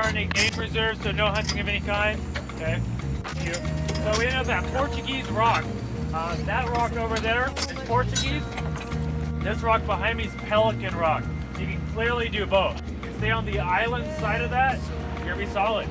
are in a game preserve, so no hunting of any kind. Okay, thank you. So we have that Portuguese rock. That rock over there is Portuguese. This rock behind me is Pelican rock. You can clearly do both. You stay on the island side of that, you're gonna be solid.